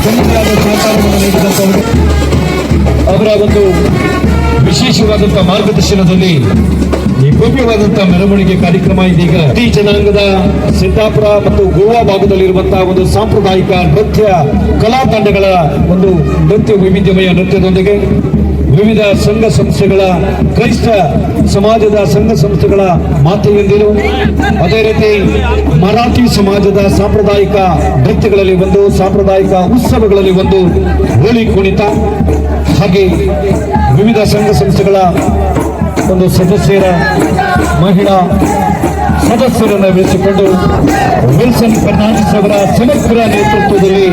ತಮ್ಮದಾದ ಸಹಕಾರವನ್ನು ನೀಡಿದಂತಹ ಅವರ ಒಂದು ವಿಶೇಷವಾದಂತಹ ಮಾರ್ಗದರ್ಶನದಲ್ಲಿ ಈ ಭವ್ಯವಾದಂತಹ ಮೆರವಣಿಗೆ ಕಾರ್ಯಕ್ರಮ ಇದೀಗ ಈ ಜನಾಂಗದ ಸಿದ್ದಾಪುರ ಮತ್ತು ಗೋವಾ ಭಾಗದಲ್ಲಿರುವಂತಹ ಒಂದು ಸಾಂಪ್ರದಾಯಿಕ ನೃತ್ಯ ಕಲಾ ತಂಡಗಳ ಒಂದು ನೃತ್ಯ ವೈವಿಧ್ಯಮಯ ನೃತ್ಯದೊಂದಿಗೆ ವಿವಿಧ ಸಂಘ ಸಂಸ್ಥೆಗಳ ಕ್ರೈಸ್ತ ಸಮಾಜದ ಸಂಘ ಸಂಸ್ಥೆಗಳ ಮಾತೆಯಂದಿರು, ಅದೇ ರೀತಿ ಮರಾಠಿ ಸಮಾಜದ ಸಾಂಪ್ರದಾಯಿಕ ನೃತ್ಯಗಳಲ್ಲಿ ಒಂದು, ಸಾಂಪ್ರದಾಯಿಕ ಉತ್ಸವಗಳಲ್ಲಿ ಒಂದು ಹೋಳಿ ಕುಣಿತ, ಹಾಗೆ ವಿವಿಧ ಸಂಘ ಸಂಸ್ಥೆಗಳ ಒಂದು ಸದಸ್ಯರ ಮಹಿಳಾ ಸದಸ್ಯರನ್ನು ಬೆಳೆಸಿಕೊಂಡು ವಿಲ್ಸನ್ ಫರ್ನಾಂಡಿಸ್ ಅವರ ಸಮಗ್ರ ನೇತೃತ್ವದಲ್ಲಿ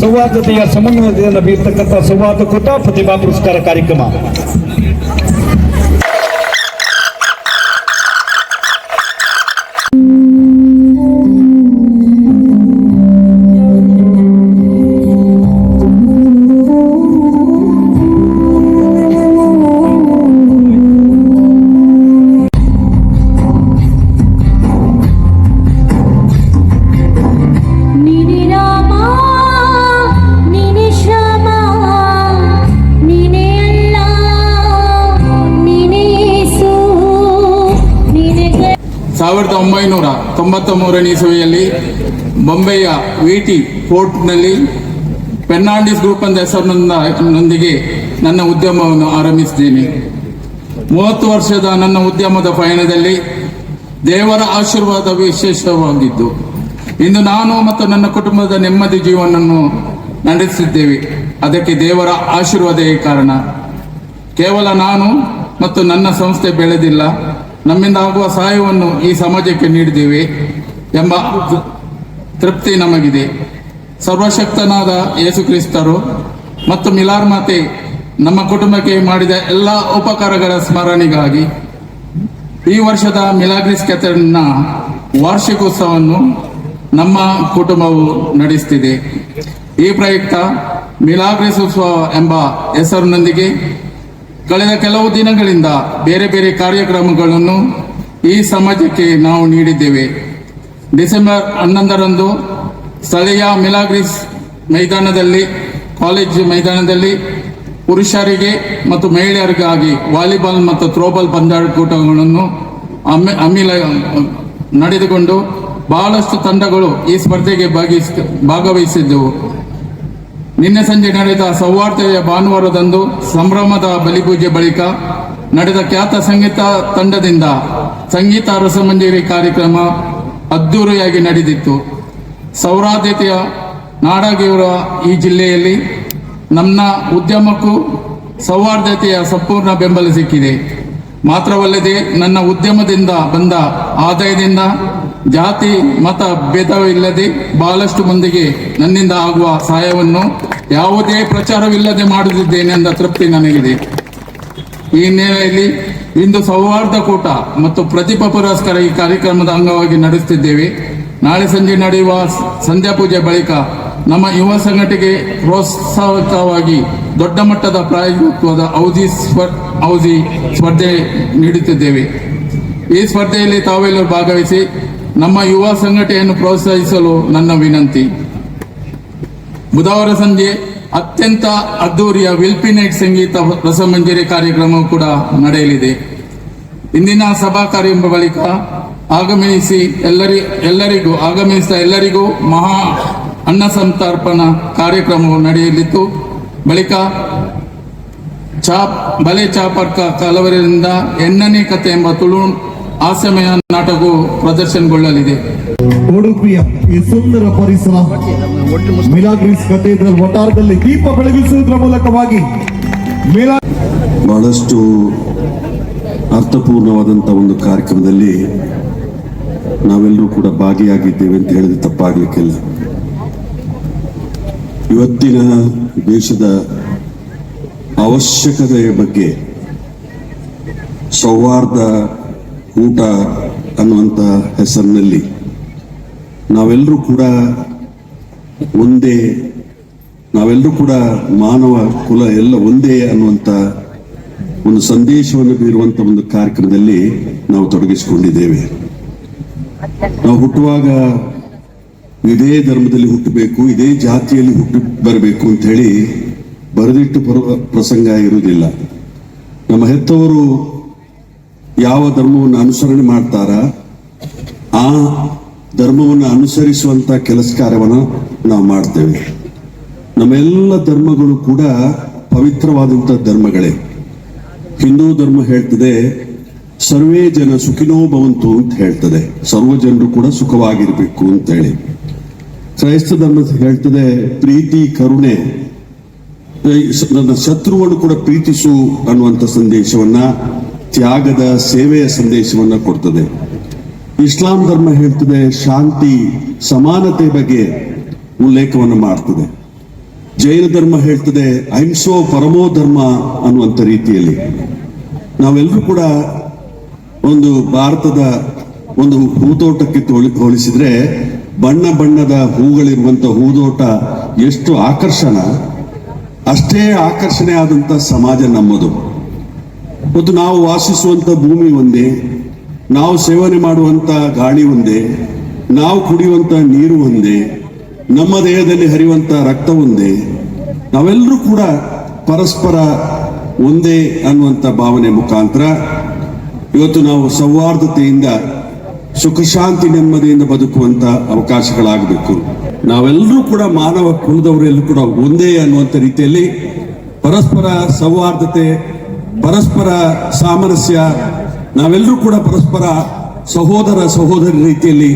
ಸೌಹಾರ್ದತೆಯ ಸಮನ್ವಯತೆಯನ್ನು ಬೀರ್ತಕ್ಕಂಥ ಸಂವಾದ ಕೂಟ ಪ್ರತಿಭಾ ಪುರಸ್ಕಾರ ಕಾರ್ಯಕ್ರಮ. ಸಾವಿರದ 1993 ಇಸವಿಯಲ್ಲಿ ಬೊಂಬೆಯ ವಿಟಿ ಪೋರ್ಟ್ನಲ್ಲಿ ಫರ್ನಾಂಡಿಸ್ ಗ್ರೂಪ್ ಎಂದ ಹೆಸರಿನೊಂದಿಗೆ ನನ್ನ ಉದ್ಯಮವನ್ನು ಆರಂಭಿಸಿದ್ದೇನೆ. 30 ವರ್ಷದ ನನ್ನ ಉದ್ಯಮದ ಪಯಣದಲ್ಲಿ ದೇವರ ಆಶೀರ್ವಾದ ವಿಶೇಷವಾಗಿದ್ದು, ಇಂದು ನಾನು ಮತ್ತು ನನ್ನ ಕುಟುಂಬದ ನೆಮ್ಮದಿ ಜೀವನವನ್ನು ನಡೆಸುತ್ತಿದ್ದೇವೆ. ಅದಕ್ಕೆ ದೇವರ ಆಶೀರ್ವಾದವೇ ಕಾರಣ. ಕೇವಲ ನಾನು ಮತ್ತು ನನ್ನ ಸಂಸ್ಥೆ ಬೆಳೆದಿಲ್ಲ, ನಮ್ಮಿಂದ ಆಗುವ ಸಹಾಯವನ್ನು ಈ ಸಮಾಜಕ್ಕೆ ನೀಡಿದ್ದೇವೆ ಎಂಬ ತೃಪ್ತಿ ನಮಗಿದೆ. ಸರ್ವಶಕ್ತನಾದ ಯೇಸು ಕ್ರಿಸ್ತರು ಮತ್ತು ಮಿಲಾರ್ ಮಾತೆ ನಮ್ಮ ಕುಟುಂಬಕ್ಕೆ ಮಾಡಿದ ಎಲ್ಲ ಉಪಕಾರಗಳ ಸ್ಮರಣೆಗಾಗಿ ಈ ವರ್ಷದ ಮಿಲಾಗ್ರಿಸ್ ಕ್ಯಾಥೆಡ್ರಲ್ನ ವಾರ್ಷಿಕೋತ್ಸವವನ್ನು ನಮ್ಮ ಕುಟುಂಬವು ನಡೆಸುತ್ತಿದೆ. ಈ ಪ್ರಯುಕ್ತ ಮಿಲಾಗ್ರಿಸ್ ಉತ್ಸವ ಎಂಬ ಹೆಸರಿನೊಂದಿಗೆ ಕಳೆದ ಕೆಲವು ದಿನಗಳಿಂದ ಬೇರೆ ಬೇರೆ ಕಾರ್ಯಕ್ರಮಗಳನ್ನು ಈ ಸಮಾಜಕ್ಕೆ ನಾವು ನೀಡಿದ್ದೇವೆ. ಡಿಸೆಂಬರ್ 11ರಂದು ಸ್ಥಳೀಯ ಮಿಲಾಗ್ರಿಸ್ ಮೈದಾನದಲ್ಲಿ, ಕಾಲೇಜ್ ಮೈದಾನದಲ್ಲಿ ಪುರುಷರಿಗೆ ಮತ್ತು ಮಹಿಳೆಯರಿಗಾಗಿ ವಾಲಿಬಾಲ್ ಮತ್ತು ಥ್ರೋಬಾಲ್ ಪಂದ್ಯಾಟಗಳನ್ನು ನಡೆದುಕೊಂಡು ಬಹಳಷ್ಟು ತಂಡಗಳು ಈ ಸ್ಪರ್ಧೆಗೆ ಭಾಗವಹಿಸಿದ್ದವು. ನಿನ್ನೆ ಸಂಜೆ ನಡೆದ ಸೌಹಾರ್ದತೆಯ ಭಾನುವಾರದಂದು ಸಂಭ್ರಮದ ಬಲಿಪೂಜೆ ಬಳಿಕ ನಡೆದ ಖ್ಯಾತ ಸಂಗೀತ ತಂಡದಿಂದ ಸಂಗೀತ ರಸಮಂಜರಿ ಕಾರ್ಯಕ್ರಮ ಅದ್ದೂರಿಯಾಗಿ ನಡೆದಿತ್ತು. ಸೌಹಾರ್ದತೆಯ ನಾಡಾಗಿರುವ ಈ ಜಿಲ್ಲೆಯಲ್ಲಿ ನಮ್ಮ ಉದ್ಯಮಕ್ಕೂ ಸೌಹಾರ್ದತೆಯ ಸಂಪೂರ್ಣ ಬೆಂಬಲ ಸಿಕ್ಕಿದೆ. ಮಾತ್ರವಲ್ಲದೆ ನನ್ನ ಉದ್ಯಮದಿಂದ ಬಂದ ಆದಾಯದಿಂದ ಜಾತಿ ಮತ ಭೇದವಿಲ್ಲದೆ ಬಹಳಷ್ಟು ಮಂದಿಗೆ ನನ್ನಿಂದ ಆಗುವ ಸಹಾಯವನ್ನು ಯಾವುದೇ ಪ್ರಚಾರವಿಲ್ಲದೆ ಮಾಡುತ್ತಿದ್ದೇನೆ ಎಂದ ತೃಪ್ತಿ ನನಗಿದೆ. ಈ ಹಿನ್ನೆಲೆಯಲ್ಲಿ ಇಂದು ಸೌಹಾರ್ದ ಕೂಟ ಮತ್ತು ಪ್ರತಿಭಾ ಪುರಸ್ಕಾರ ಈ ಕಾರ್ಯಕ್ರಮದ ಅಂಗವಾಗಿ ನಡೆಸುತ್ತಿದ್ದೇವೆ. ನಾಳೆ ಸಂಜೆ ನಡೆಯುವ ಸಂಧ್ಯಾ ಪೂಜೆ ಬಳಿಕ ನಮ್ಮ ಯುವ ಸಂಘಟನೆಗೆ ಪ್ರೋತ್ಸಾಹಕವಾಗಿ ದೊಡ್ಡ ಮಟ್ಟದ ಪ್ರಾಯೋಗಿಕವಾದ ಔಜಿ ಸ್ಪರ್ಧೆ ನೀಡುತ್ತಿದ್ದೇವೆ. ಈ ಸ್ಪರ್ಧೆಯಲ್ಲಿ ತಾವೆಲ್ಲರೂ ಭಾಗವಹಿಸಿ ನಮ್ಮ ಯುವ ಸಂಘಟನೆಯನ್ನು ಪ್ರೋತ್ಸಾಹಿಸಲು ನನ್ನ ವಿನಂತಿ. ಬುಧವಾರ ಸಂಜೆ ಅತ್ಯಂತ ಅದ್ದೂರಿಯ ವಿಲ್ಪಿ ನೈಟ್ ಸಂಗೀತ ರಸಮಂಜರಿ ಕಾರ್ಯಕ್ರಮವು ಕೂಡ ನಡೆಯಲಿದೆ. ಇಂದಿನ ಸಭಾ ಕಾರ್ಯಕ್ರಮ ಬಳಿಕ ಆಗಮಿಸಿದ ಎಲ್ಲರಿಗೂ ಮಹಾ ಅನ್ನ ಸಂತರ್ಪಣಾ ಕಾರ್ಯಕ್ರಮವು ನಡೆಯಲಿದ್ದು, ಬಳಿಕ ಬಲೆ ಚಾಪರ್ಕ ಕಲಾವಿದರಿಂದ ಎಣ್ಣನೆ ಕತೆ ಎಂಬ ತುಳು ಹಾಸ್ಯಮಯ ನಾಟಕವು ಪ್ರದರ್ಶನಗೊಳ್ಳಲಿದೆ. ಉಡುಪಿಯ ಈ ಸುಂದರ ಪರಿಸರ ಮಿಲಾಗ್ರಿಸ್ ಕಥೆಡ್ರಲ್ ವಟಾರದಲ್ಲಿ ದೀಪ ಬೆಳಗಿಸುವುದರ ಮೂಲಕವಾಗಿ ಬಹಳಷ್ಟು ಅರ್ಥಪೂರ್ಣವಾದಂತಹ ಒಂದು ಕಾರ್ಯಕ್ರಮದಲ್ಲಿ ನಾವೆಲ್ಲರೂ ಕೂಡ ಭಾಗಿಯಾಗಿದ್ದೇವೆ ಅಂತ ಹೇಳಿದ್ರೆ ತಪ್ಪಾಗ್ಲಿಕ್ಕಿಲ್ಲ. ಇವತ್ತಿನ ದೇಶದ ಅವಶ್ಯಕತೆಯ ಬಗ್ಗೆ ಸೌಹಾರ್ದ ಊಟ ಅನ್ನುವಂಥ ಹೆಸರಿನಲ್ಲಿ ನಾವೆಲ್ಲರೂ ಕೂಡ ಒಂದೇ, ನಾವೆಲ್ಲರೂ ಕೂಡ ಮಾನವ ಕುಲ ಎಲ್ಲ ಒಂದೇ ಅನ್ನುವಂಥ ಒಂದು ಸಂದೇಶವನ್ನು ಬೀರುವಂಥ ಒಂದು ಕಾರ್ಯಕ್ರಮದಲ್ಲಿ ನಾವು ತೊಡಗಿಸಿಕೊಂಡಿದ್ದೇವೆ. ನಾವು ಹುಟ್ಟುವಾಗ ಇದೇ ಧರ್ಮದಲ್ಲಿ ಹುಟ್ಟಬೇಕು, ಇದೇ ಜಾತಿಯಲ್ಲಿ ಹುಟ್ಟಿ ಬರಬೇಕು ಅಂತ ಹೇಳಿ ಬರೆದಿಟ್ಟು ಪ್ರಸಂಗ ಇರುವುದಿಲ್ಲ. ನಮ್ಮ ಹೆತ್ತವರು ಯಾವ ಧರ್ಮವನ್ನು ಅನುಸರಣೆ ಮಾಡ್ತಾರ ಆ ಧರ್ಮವನ್ನು ಅನುಸರಿಸುವಂತ ಕೆಲಸ ಕಾರ್ಯವನ್ನು ನಾವು ಮಾಡ್ತೇವೆ. ನಮ್ಮೆಲ್ಲ ಧರ್ಮಗಳು ಕೂಡ ಪವಿತ್ರವಾದಂತಹ ಧರ್ಮಗಳೇ. ಹಿಂದೂ ಧರ್ಮ ಹೇಳ್ತದೆ ಸರ್ವೇ ಜನ ಸುಖಿನೋ ಭವಂತು ಅಂತ ಹೇಳ್ತದೆ, ಸರ್ವ ಜನರು ಕೂಡ ಸುಖವಾಗಿರ್ಬೇಕು ಅಂತ ಹೇಳಿ. ಕ್ರೈಸ್ತ ಧರ್ಮ ಹೇಳ್ತದೆ ಪ್ರೀತಿ ಕರುಣೆ, ನನ್ನ ಶತ್ರುವನ್ನು ಕೂಡ ಪ್ರೀತಿಸು ಅನ್ನುವಂಥ ಸಂದೇಶವನ್ನ, ತ್ಯಾಗದ ಸೇವೆಯ ಸಂದೇಶವನ್ನ ಕೊಡ್ತದೆ. ಇಸ್ಲಾಂ ಧರ್ಮ ಹೇಳ್ತದೆ ಶಾಂತಿ ಸಮಾನತೆ ಬಗ್ಗೆ ಉಲ್ಲೇಖವನ್ನು ಮಾಡ್ತದೆ. ಜೈನ ಧರ್ಮ ಹೇಳ್ತದೆ ಅಹಿಂಸೋ ಪರಮೋ ಧರ್ಮ ಅನ್ನುವಂಥ ರೀತಿಯಲ್ಲಿ. ನಾವೆಲ್ಲರೂ ಕೂಡ ಒಂದು ಭಾರತದ ಒಂದು ಹೂತೋಟಕ್ಕೆ ಹೋಲಿಸಿದ್ರೆ ಬಣ್ಣ ಬಣ್ಣದ ಹೂಗಳಿರುವಂತ ಹೂದೋಟ ಎಷ್ಟು ಆಕರ್ಷಣ, ಅಷ್ಟೇ ಆಕರ್ಷಣೆ ಆದಂತ ಸಮಾಜ ನಮ್ಮದು. ಮತ್ತು ನಾವು ವಾಸಿಸುವಂತ ಭೂಮಿ ಒಂದೇ, ನಾವು ಸೇವನೆ ಮಾಡುವಂತ ಗಾಳಿ ಒಂದೇ, ನಾವು ಕುಡಿಯುವಂತ ನೀರು ಒಂದೇ, ನಮ್ಮ ದೇಹದಲ್ಲಿ ಹರಿಯುವಂತ ರಕ್ತ ಒಂದೇ. ನಾವೆಲ್ಲರೂ ಕೂಡ ಪರಸ್ಪರ ಒಂದೇ ಅನ್ನುವಂಥ ಭಾವನೆ ಮುಖಾಂತರ ಇವತ್ತು ನಾವು ಸೌಹಾರ್ದತೆಯಿಂದ ಸುಖ ಶಾಂತಿ ನೆಮ್ಮದಿಯಿಂದ ಬದುಕುವಂತ ಅವಕಾಶಗಳಾಗಬೇಕು. ನಾವೆಲ್ಲರೂ ಕೂಡ ಮಾನವ ಕುಲದವರೆಲ್ಲೂ ಕೂಡ ಒಂದೇ ಅನ್ನುವಂಥ ರೀತಿಯಲ್ಲಿ ಪರಸ್ಪರ ಸೌಹಾರ್ದತೆ, ಪರಸ್ಪರ ಸಾಮರಸ್ಯ, ನಾವೆಲ್ಲರೂ ಕೂಡ ಪರಸ್ಪರ ಸಹೋದರಿ ರೀತಿಯಲ್ಲಿ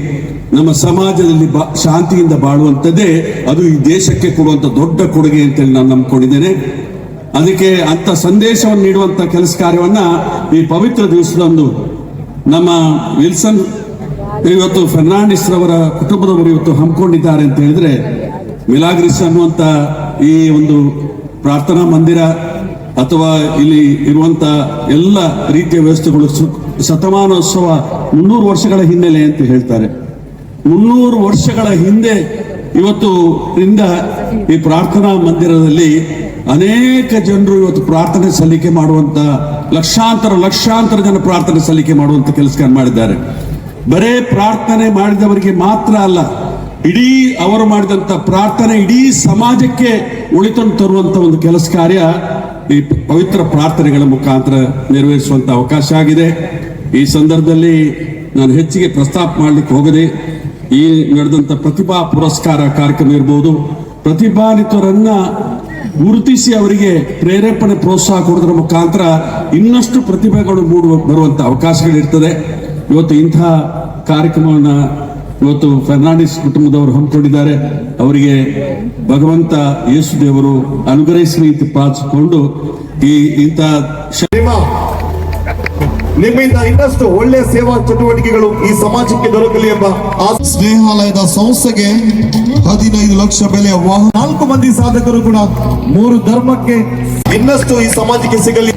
ನಮ್ಮ ಸಮಾಜದಲ್ಲಿ ಶಾಂತಿಯಿಂದ ಬಾಳುವಂಥದ್ದೇ ಅದು ಈ ದೇಶಕ್ಕೆ ಕೊಡುವಂತ ದೊಡ್ಡ ಕೊಡುಗೆ ಅಂತೇಳಿ ನಾನು ನಂಬ್ಕೊಂಡಿದ್ದೇನೆ. ಅದಕ್ಕೆ ಅಂತ ಸಂದೇಶವನ್ನು ನೀಡುವಂತ ಕೆಲಸ ಕಾರ್ಯವನ್ನ ಈ ಪವಿತ್ರ ದಿವಸದಂದು ನಮ್ಮ ವಿಲ್ಸನ್ ಇವತ್ತು ಫೆರ್ನಾಂಡಿಸ್ ರವರ ಕುಟುಂಬದವರು ಇವತ್ತು ಹಮ್ಮಿಕೊಂಡಿದ್ದಾರೆ ಅಂತ ಹೇಳಿದ್ರೆ, ಮಿಲಾಗ್ರಿಸ್ ಅನ್ನುವಂತ ಈ ಒಂದು ಪ್ರಾರ್ಥನಾ ಮಂದಿರ ಅಥವಾ ಇಲ್ಲಿ ಇರುವಂತ ಎಲ್ಲ ರೀತಿಯ ವ್ಯವಸ್ಥೆಗಳು ಶತಮಾನೋತ್ಸವ 300 ವರ್ಷಗಳ ಹಿನ್ನೆಲೆ ಅಂತ ಹೇಳ್ತಾರೆ. 300 ವರ್ಷಗಳ ಹಿಂದೆ ಇವತ್ತು ಇಂದ ಈ ಪ್ರಾರ್ಥನಾ ಮಂದಿರದಲ್ಲಿ ಅನೇಕ ಜನರು ಇವತ್ತು ಪ್ರಾರ್ಥನೆ ಸಲ್ಲಿಕೆ ಮಾಡುವಂತ ಲಕ್ಷಾಂತರ ಜನ ಪ್ರಾರ್ಥನೆ ಸಲ್ಲಿಕೆ ಮಾಡುವಂತ ಕೆಲಸ ಮಾಡಿದ್ದಾರೆ. ಬರೇ ಪ್ರಾರ್ಥನೆ ಮಾಡಿದವರಿಗೆ ಮಾತ್ರ ಅಲ್ಲ, ಇಡೀ ಅವರು ಮಾಡಿದಂತ ಪ್ರಾರ್ಥನೆ ಇಡೀ ಸಮಾಜಕ್ಕೆ ಒಳಿತನ್ನು ತರುವಂತ ಒಂದು ಕೆಲಸ ಕಾರ್ಯ ಈ ಪವಿತ್ರ ಪ್ರಾರ್ಥನೆಗಳ ಮುಖಾಂತರ ನೆರವೇರಿಸುವಂತ ಅವಕಾಶ ಆಗಿದೆ. ಈ ಸಂದರ್ಭದಲ್ಲಿ ನಾನು ಹೆಚ್ಚಿಗೆ ಪ್ರಸ್ತಾಪ ಮಾಡಲಿಕ್ಕೆ ಹೋಗದೆ, ಈ ನಡೆದಂತ ಪ್ರತಿಭಾ ಪುರಸ್ಕಾರ ಕಾರ್ಯಕ್ರಮ ಇರಬಹುದು, ಪ್ರತಿಭಾನ್ವಿತರನ್ನ ಗುರುತಿಸಿ ಅವರಿಗೆ ಪ್ರೇರೇಪಣೆ ಪ್ರೋತ್ಸಾಹ ಕೊಡೋದ್ರ ಮುಖಾಂತರ ಇನ್ನಷ್ಟು ಪ್ರತಿಭೆಗಳು ಬರುವಂತ ಅವಕಾಶಗಳಿರ್ತದೆ. ಇವತ್ತು ಇಂತಹ ಕಾರ್ಯಕ್ರಮವನ್ನ ಇವತ್ತು ಫೆರ್ನಾಂಡಿಸ್ ಕುಟುಂಬದವರು ಹಮ್ಮಿಕೊಂಡಿದ್ದಾರೆ. ಅವರಿಗೆ ಭಗವಂತ ಯೇಸು ದೇವರು ಅನುಗ್ರಹಿಸಲಿ ಅಂತ ಪ್ರಾರ್ಥಿಸಿಕೊಂಡು ಈ ಇಂಥ ನಿಮ್ಮಿಂದ ಇನ್ನಷ್ಟು ಒಳ್ಳೆಯ ಸೇವಾ ಚಟುವಟಿಕೆಗಳು ಈ ಸಮಾಜಕ್ಕೆ ದೊರಕಲಿ ಎಂಬ ಸ್ನೇಹಾಲಯದ ಸಂಸ್ಥೆಗೆ 15 ಲಕ್ಷ ಬೆಲೆಯ ವಾಹನ, 4 ಮಂದಿ ಸಾಧಕರು ಕೂಡ 3 ಧರ್ಮಕ್ಕೆ ಇನ್ನಷ್ಟು ಈ ಸಮಾಜಕ್ಕೆ ಸಿಗಲಿ.